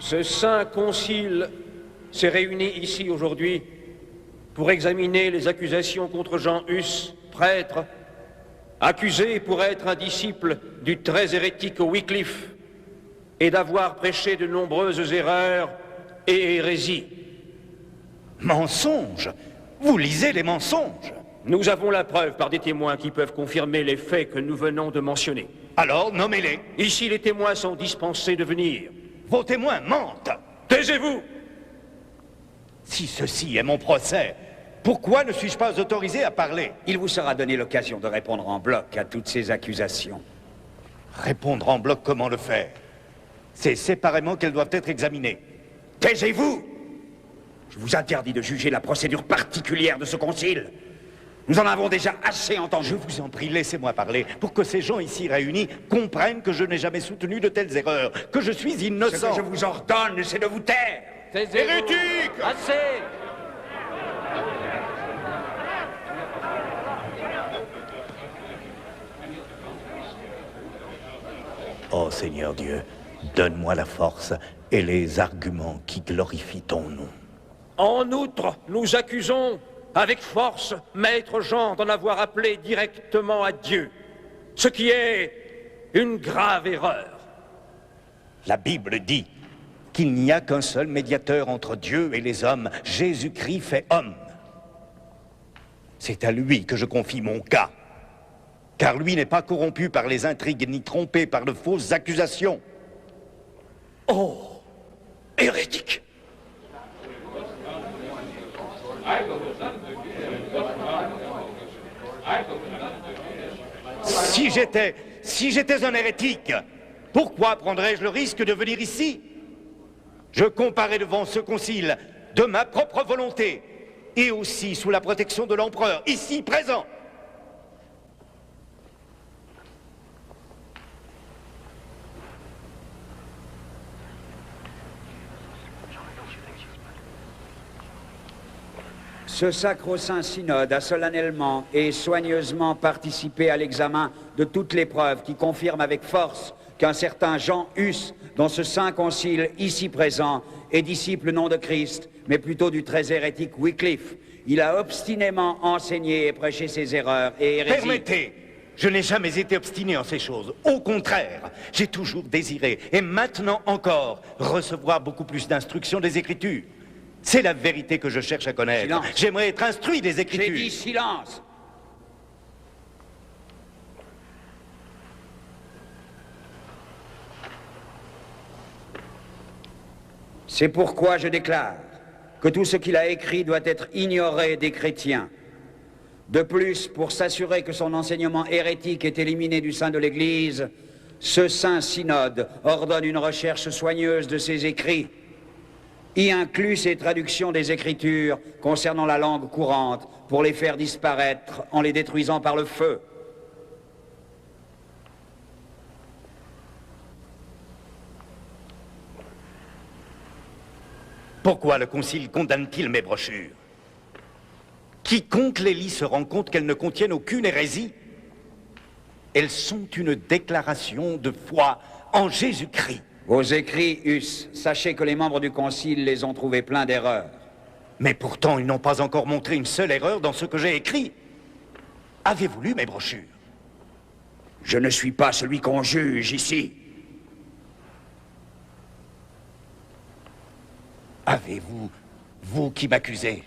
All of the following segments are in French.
Ce saint concile s'est réuni ici aujourd'hui pour examiner les accusations contre Jean Hus, prêtre, accusé pour être un disciple du très hérétique Wycliffe et d'avoir prêché de nombreuses erreurs et hérésies. Mensonges? Vous lisez les mensonges? Nous avons la preuve par des témoins qui peuvent confirmer les faits que nous venons de mentionner. Alors, nommez-les. Ici, les témoins sont dispensés de venir. Vos témoins mentent. Taisez-vous! Si ceci est mon procès, pourquoi ne suis-je pas autorisé à parler? Il vous sera donné l'occasion de répondre en bloc à toutes ces accusations. Répondre en bloc, comment le faire? C'est séparément qu'elles doivent être examinées. Taisez-vous! Je vous interdis de juger la procédure particulière de ce concile. Nous en avons déjà assez entendu. Je vous en prie, laissez-moi parler, pour que ces gens ici réunis comprennent que je n'ai jamais soutenu de telles erreurs, que je suis innocent. Ce que je vous ordonne, c'est de vous taire. Hérétique! Assez! Oh Seigneur Dieu, donne-moi la force et les arguments qui glorifient ton nom. En outre, nous accusons avec force Maître Jean d'en avoir appelé directement à Dieu, ce qui est une grave erreur. La Bible dit qu'il n'y a qu'un seul médiateur entre Dieu et les hommes, Jésus-Christ fait homme. C'est à lui que je confie mon cas, car lui n'est pas corrompu par les intrigues ni trompé par de fausses accusations. Oh, hérétique! Si j'étais un hérétique, pourquoi prendrais-je le risque de venir ici? Je comparais devant ce concile de ma propre volonté, et aussi sous la protection de l'empereur, ici présent. Ce sacro-saint synode a solennellement et soigneusement participé à l'examen de toutes les preuves qui confirment avec force qu'un certain Jean Hus, dont ce saint concile ici présent, est disciple non de Christ, mais plutôt du très hérétique Wycliffe. Il a obstinément enseigné et prêché ses erreurs et hérésies. Permettez, je n'ai jamais été obstiné en ces choses. Au contraire, j'ai toujours désiré, et maintenant encore, recevoir beaucoup plus d'instructions des Écritures. C'est la vérité que je cherche à connaître. J'aimerais être instruit des Écritures. J'ai dit silence. C'est pourquoi je déclare que tout ce qu'il a écrit doit être ignoré des chrétiens. De plus, pour s'assurer que son enseignement hérétique est éliminé du sein de l'Église, ce saint synode ordonne une recherche soigneuse de ses écrits, y inclut ses traductions des Écritures concernant la langue courante pour les faire disparaître en les détruisant par le feu. Pourquoi le Concile condamne-t-il mes brochures? Quiconque les lit se rend compte qu'elles ne contiennent aucune hérésie. Elles sont une déclaration de foi en Jésus-Christ. Vos écrits, Hus, sachez que les membres du Concile les ont trouvés pleins d'erreurs. Mais pourtant, ils n'ont pas encore montré une seule erreur dans ce que j'ai écrit. Avez-vous lu mes brochures? Je ne suis pas celui qu'on juge ici. Avez-vous, vous qui m'accusez,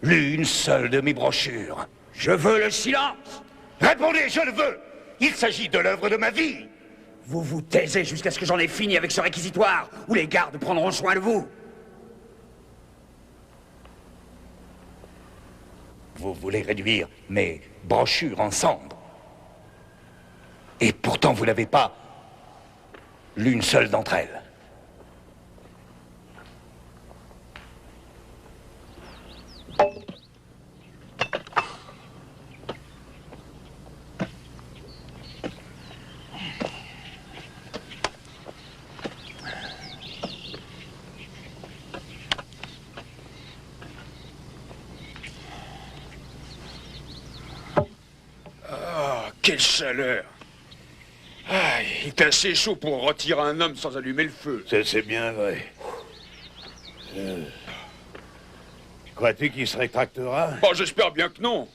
lu une seule de mes brochures? Je veux le silence! Répondez, je le veux! Il s'agit de l'œuvre de ma vie! Vous vous taisez jusqu'à ce que j'en ai fini avec ce réquisitoire, où les gardes prendront soin de vous. Vous voulez réduire mes brochures en cendres. Et pourtant, vous n'avez pas lu une seule d'entre elles. Quelle chaleur! Ah, il est assez chaud pour rôtir un homme sans allumer le feu. C'est bien vrai. Crois-tu qu'il se rétractera? Bon, j'espère bien que non.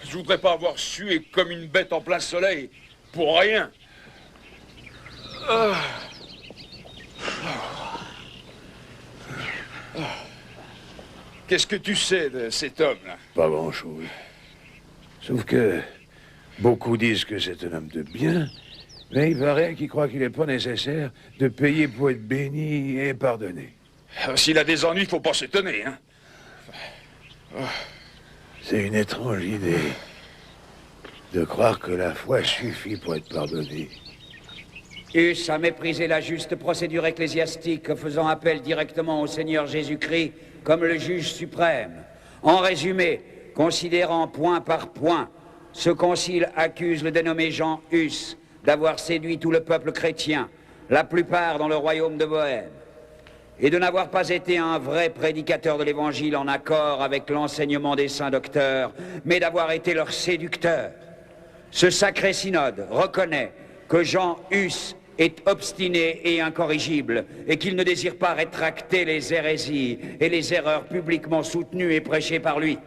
Je voudrais pas avoir sué comme une bête en plein soleil. Pour rien. Qu'est-ce que tu sais de cet homme-là? Pas grand-chose. Sauf que beaucoup disent que c'est un homme de bien, mais il paraît qu'il croit qu'il n'est pas nécessaire de payer pour être béni et pardonné. S'il a des ennuis, faut pas s'étonner, hein. C'est une étrange idée de croire que la foi suffit pour être pardonné. Hus a méprisé la juste procédure ecclésiastique, faisant appel directement au Seigneur Jésus-Christ comme le juge suprême. En résumé, considérant point par point, ce concile accuse le dénommé Jean Hus d'avoir séduit tout le peuple chrétien, la plupart dans le royaume de Bohême, et de n'avoir pas été un vrai prédicateur de l'Évangile en accord avec l'enseignement des saints docteurs, mais d'avoir été leur séducteur. Ce sacré synode reconnaît que Jean Hus est obstiné et incorrigible, et qu'il ne désire pas rétracter les hérésies et les erreurs publiquement soutenues et prêchées par lui.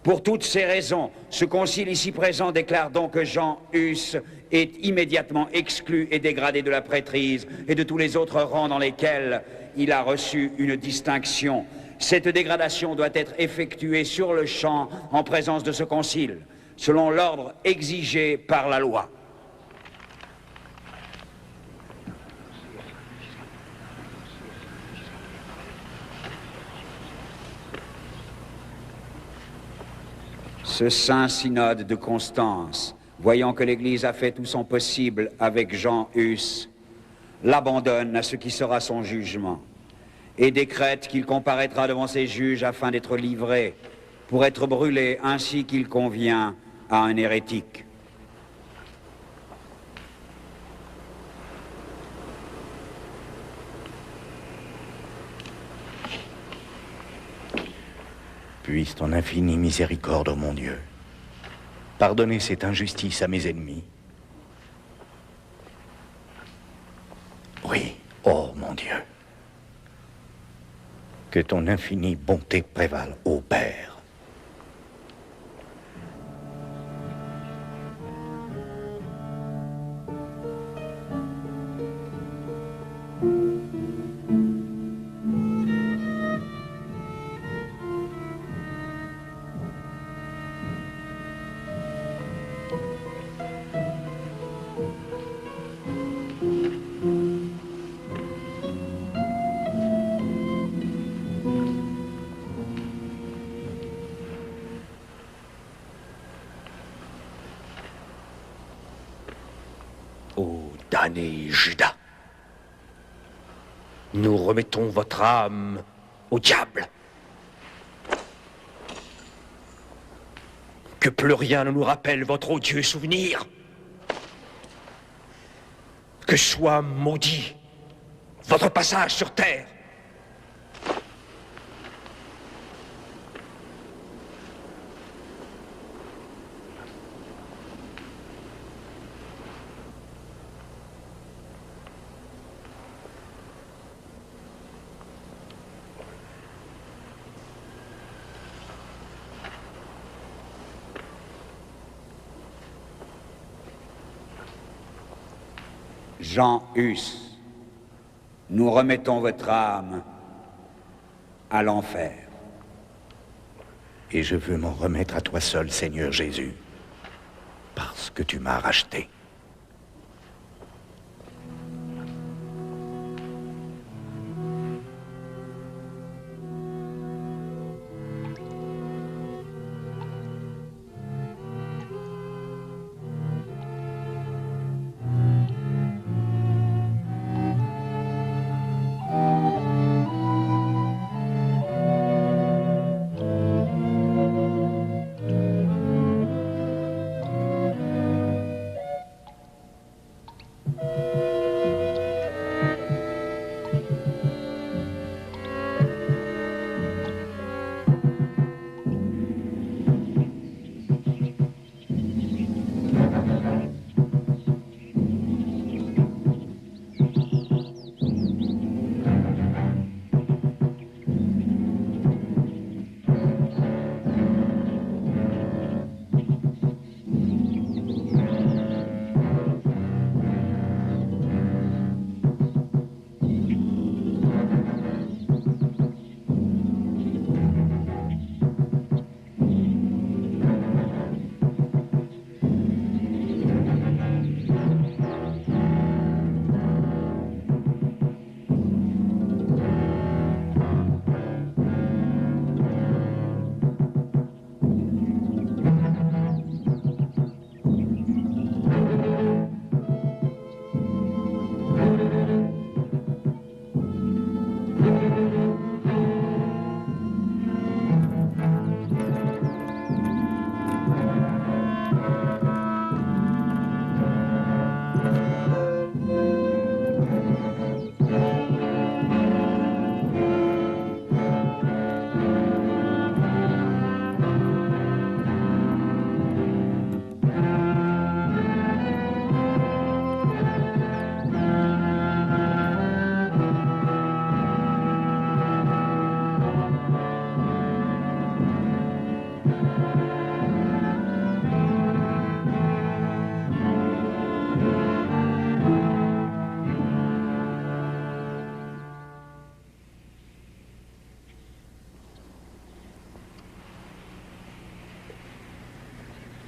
Pour toutes ces raisons, ce concile ici présent déclare donc que Jean Hus est immédiatement exclu et dégradé de la prêtrise et de tous les autres rangs dans lesquels il a reçu une distinction. Cette dégradation doit être effectuée sur le champ en présence de ce concile, selon l'ordre exigé par la loi. Ce saint synode de Constance, voyant que l'Église a fait tout son possible avec Jean Hus, l'abandonne à ce qui sera son jugement et décrète qu'il comparaîtra devant ses juges afin d'être livré pour être brûlé ainsi qu'il convient à un hérétique. Puisse ton infinie miséricorde, ô mon Dieu, pardonner cette injustice à mes ennemis. Oui, ô mon Dieu, que ton infinie bonté prévale, ô Père. Ô damné Judas, nous remettons votre âme au diable. Que plus rien ne nous rappelle votre odieux souvenir. Que soit maudit votre passage sur terre. Jean Hus, nous remettons votre âme à l'enfer. Et je veux m'en remettre à toi seul, Seigneur Jésus, parce que tu m'as racheté.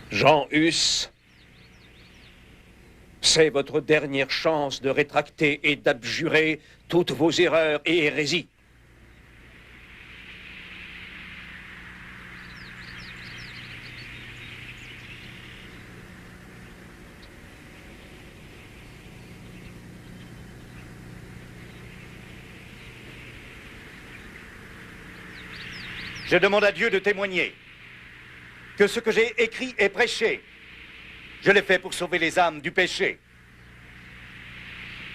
Jean Hus, c'est votre dernière chance de rétracter et d'abjurer toutes vos erreurs et hérésies. Je demande à Dieu de témoigner que ce que j'ai écrit et prêché, je l'ai fait pour sauver les âmes du péché.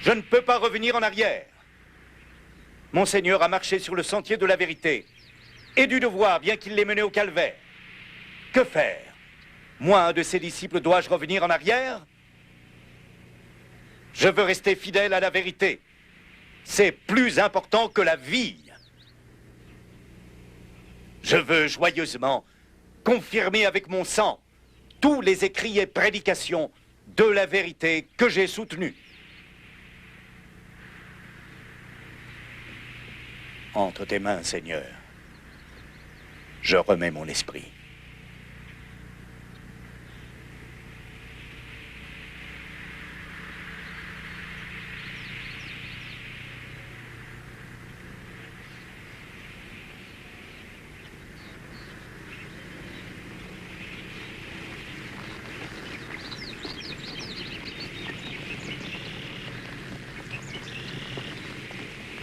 Je ne peux pas revenir en arrière. Mon Seigneur a marché sur le sentier de la vérité et du devoir, bien qu'il l'ait mené au calvaire. Que faire? Moi, un de ses disciples, dois-je revenir en arrière? Je veux rester fidèle à la vérité. C'est plus important que la vie. Je veux joyeusement confirmer avec mon sang tous les écrits et prédications de la vérité que j'ai soutenus. Entre tes mains, Seigneur, je remets mon esprit.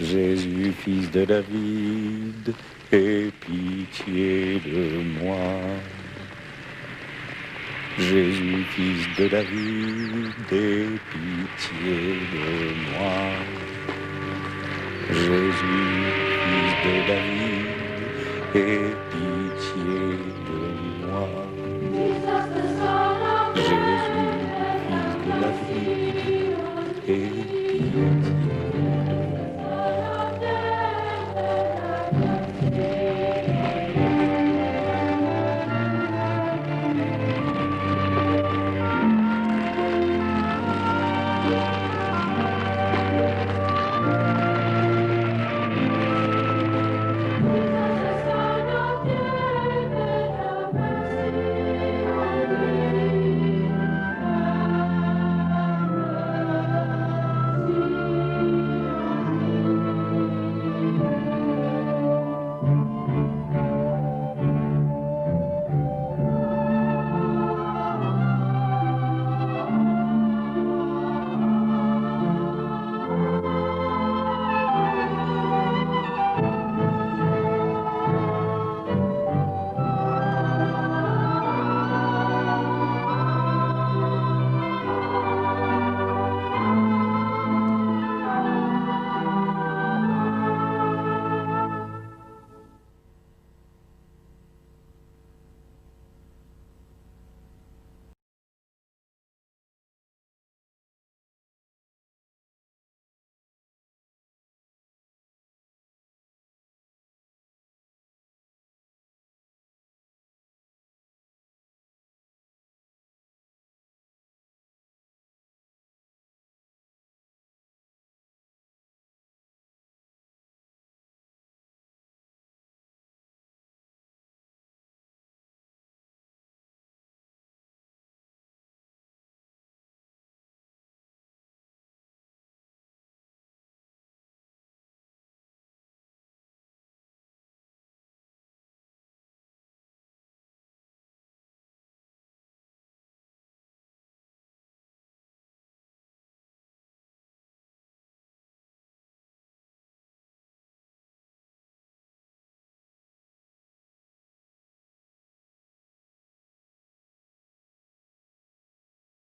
Jésus, fils de David, aie pitié de moi. Jésus, fils de David, aie pitié de moi. Jésus, fils de David, aie